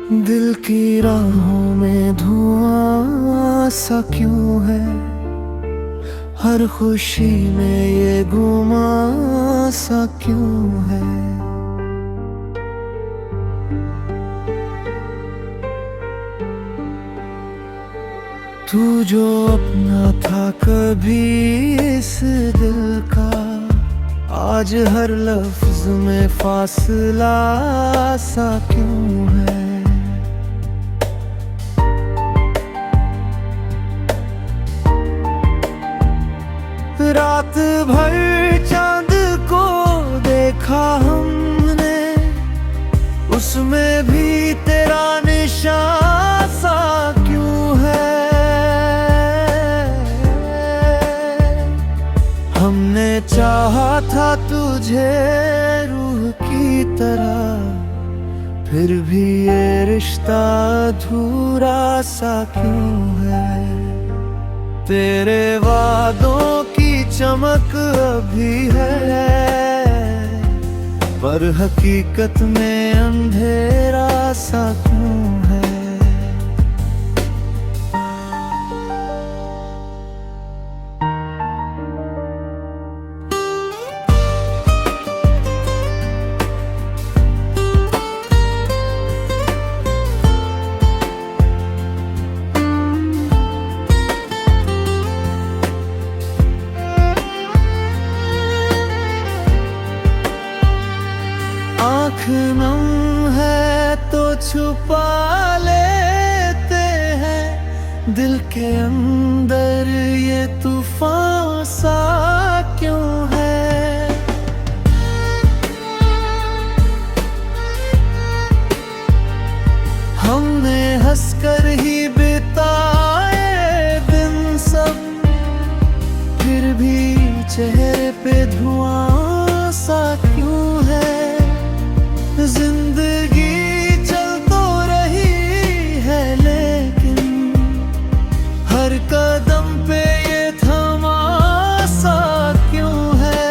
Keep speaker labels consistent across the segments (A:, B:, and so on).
A: दिल की राहों में धुआं सा क्यों है। हर खुशी में ये गुमां सा क्यों है। तू जो अपना था कभी इस दिल का, आज हर लफ्ज में फासला सा क्यों है। रात भर चांद को देखा हमने, उसमें भी तेरा निशान सा क्यों है। हमने चाहा था तुझे रूह की तरह, फिर भी ये रिश्ता अधूरा सा क्यों है। तेरे वादों की चमक अभी है, पर हकीकत में अंधेरा सा क्यों है। आँख नम है तो छुपा लेते हैं, दिल के अंदर ये तूफान सा क्यों है। हमने हंसकर ही बिताए दिन सब, फिर भी चेहरे पे धुआं सा क्यों है। जिंदगी चल तो रही है, लेकिन हर कदम पे ये थमासा क्यों है।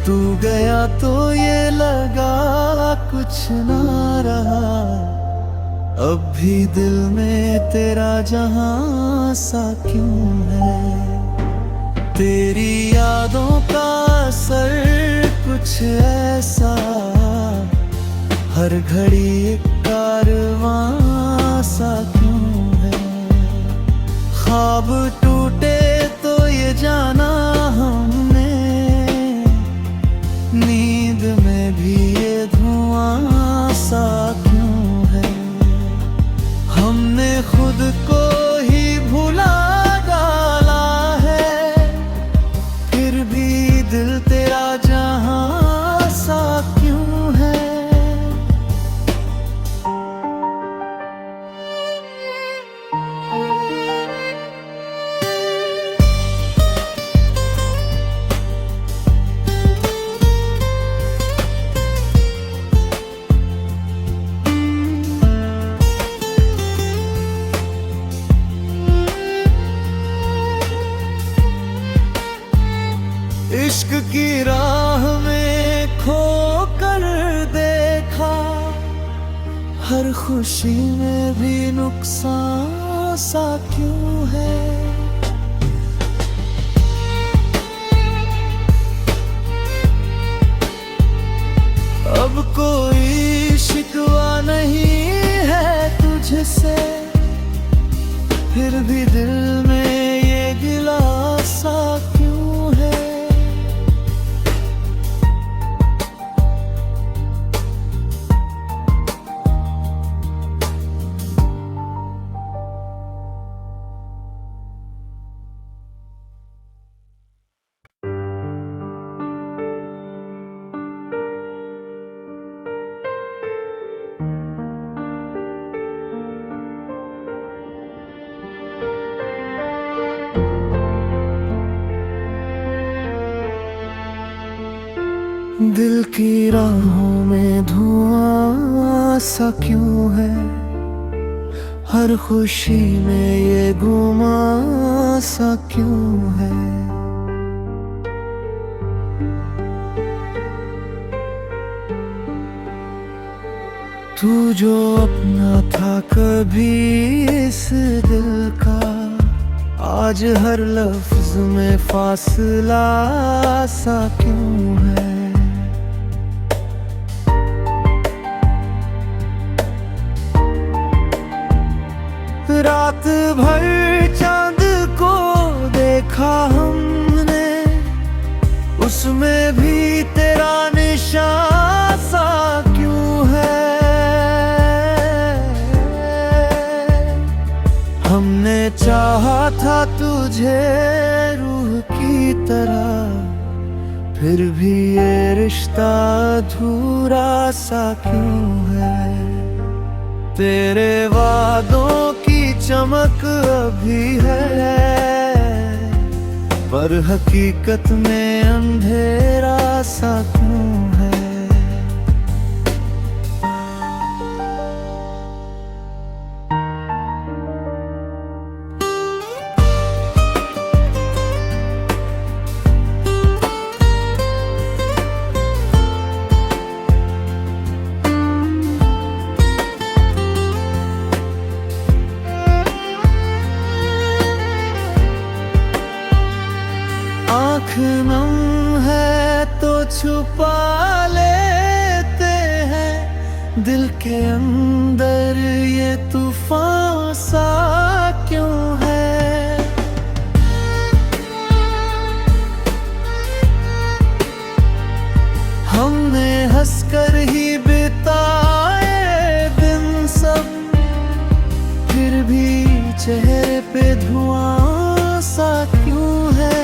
A: तू गया तो ये लगा कुछ ना रहा, अब भी दिल में तेरा जहां सा क्यों है। तेरी यादों का असर कुछ ऐसा, हर घड़ी एक कारवां सा क्यों है। ख्वाब टूटे तो ये जाना हमने, नींद में भी ये धुआं सा क्यों है। हमने खुद को ही भुला डाला है, फिर भी दिल तेरा जहां सा क्यों है। इश्क की राह में खो कर देखा, हर खुशी में भी नुकसान सा क्यों है। अब कोई शिकवा नहीं है तुझसे, फिर भी दिल में ये गिला सा क्यों है। दिल की राहों में धुआं सा क्यों है। हर खुशी में ये गुमां सा क्यों है। तू जो अपना था कभी इस दिल का, आज हर लफ्ज में फासला सा क्यों है। रात भर चांद को देखा हमने, उसमें भी तेरा निशान सा क्यों है। हमने चाहा था तुझे रूह की तरह, फिर भी ये रिश्ता अधूरा सा क्यों है। तेरे वादों की चमक अभी है, पर हकीकत में अंधेरा सा क्यों है। आँख नम है तो छुपा लेते हैं, दिल के अंदर ये तूफान सा क्यों है। हमने हंसकर ही बिताए दिन सब, फिर भी चेहरे पे धुआं सा क्यों है।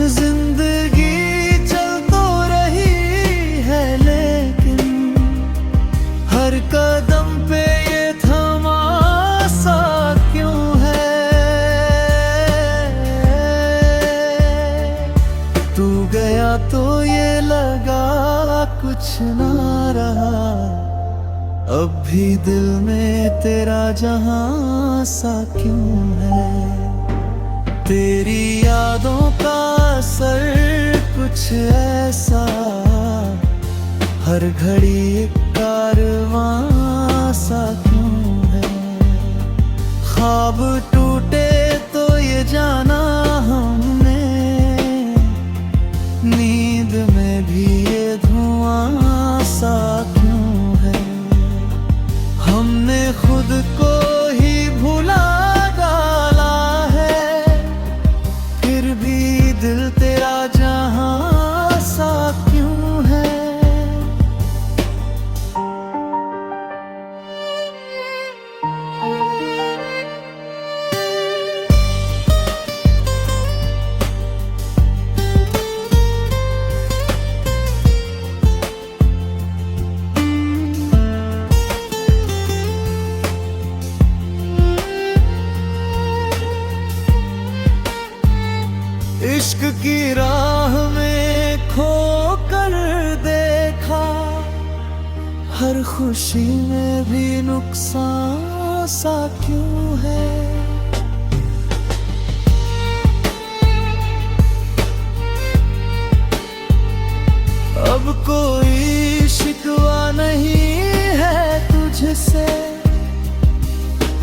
A: जिंदगी चल तो रही है लेकिन हर कदम पे ये थमासा क्यों है। तू गया तो ये लगा कुछ ना रहा, अब भी दिल में तेरा जहां सा क्यों है। तेरी यादों का असर कुछ ऐसा, हर घड़ी एक कारवां सा क्यों है। ख्वाब टूटे तो ये जाना हमने, नींद में भी ये धुआं सा क्यों है। हमने खुद को ही भुला डाला है, फिर भी दिल तेरा जहां सा क्यों है। इश्क की राह में खो कर देखा, हर खुशी में भी नुकसान सा क्यों है। अब कोई शिकवा नहीं है तुझसे,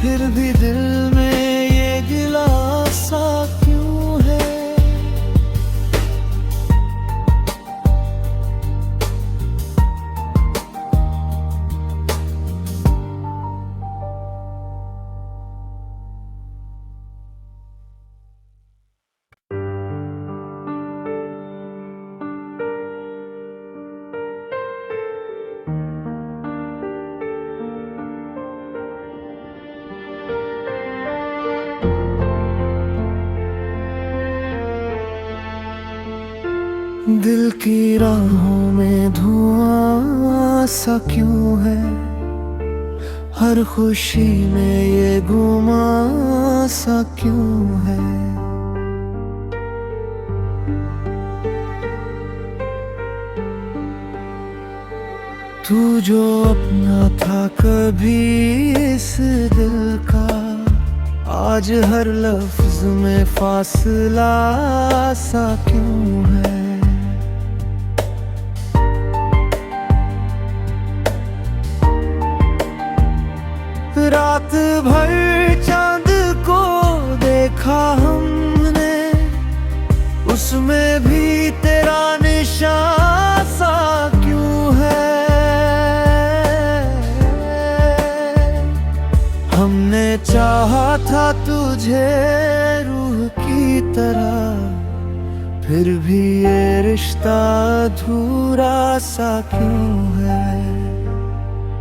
A: फिर भी दिल में ये गिला सा क्यों है। दिल की राहों में धुआं सा क्यों है, हर खुशी में ये गुमा सा क्यों है। तू जो अपना था कभी इस दिल का, आज हर लफ्ज में फासला सा क्यों है। तरह, फिर भी ये रिश्ता अधूरा सा क्यों है।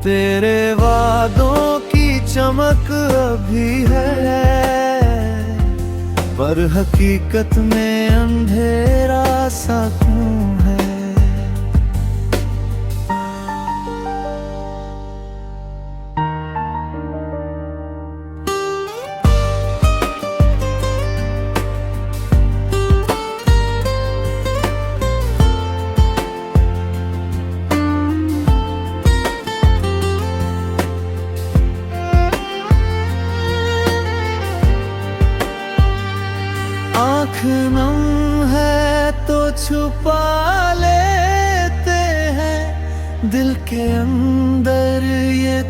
A: तेरे वादों की चमक अभी है, पर हकीकत में अंधेरा सा क्यों है। आँख नम है तो छुपा लेते हैं, दिल के अंदर ये